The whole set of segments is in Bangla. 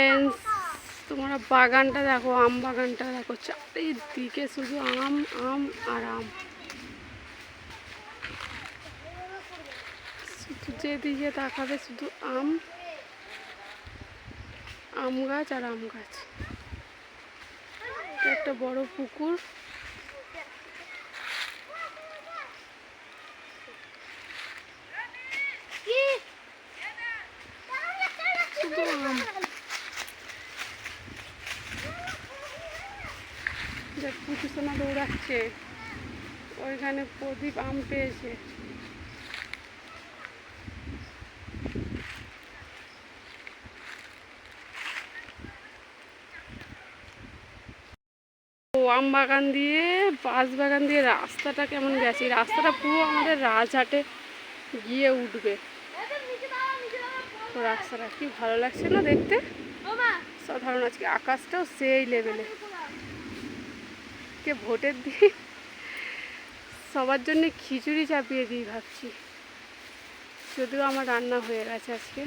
ফ্রেন্ডস, তোমরা বাগানটা দেখো, আম বাগানটা দেখো, চারিদিকে শুধু আম আম আর আম। শুধু যেদিকে তাকাবে শুধু আম, আম গাছ আর আম গাছ। একটা বড় পুকুর, শুধু আম। দেখ পুতুসোনা দৌড়াচ্ছে, ওইখানে প্রদীপ আম পেয়েছে। ও আম বাগান দিয়ে বাঁশ বাগান দিয়ে রাস্তাটা কেমন গেছে, রাস্তাটা পুরো আমাদের রাজহাটে গিয়ে উঠবে। তো রাস্তাটা কি ভালো লাগছে না দেখতে, সাধারণ। আজকে আকাশটাও সেই লেভেলে। কে ভোটের দিন সবার জন্য খিচুড়ি চাপিয়ে দিই ভাবছি, যদিও আমার রান্না হয়ে গেছে আজকে।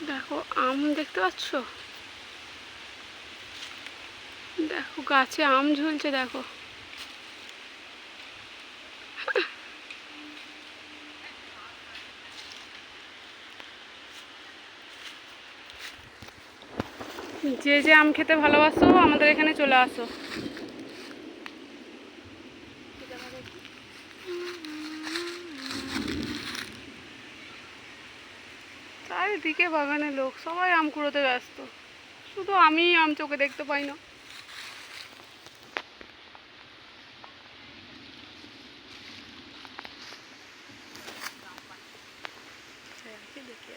দেখো আম দেখতে পাচ্ছ, দেখো গাছে আম ঝুলছে দেখো। যে যে আম খেতে ভালোবাসো আমাদের এখানে চলে আসো। চারিদিকে বাগানে লোক, সবাই আম কুড়োতে ব্যস্ত, শুধু আমি আম চোখে দেখতে পাই না। দেখি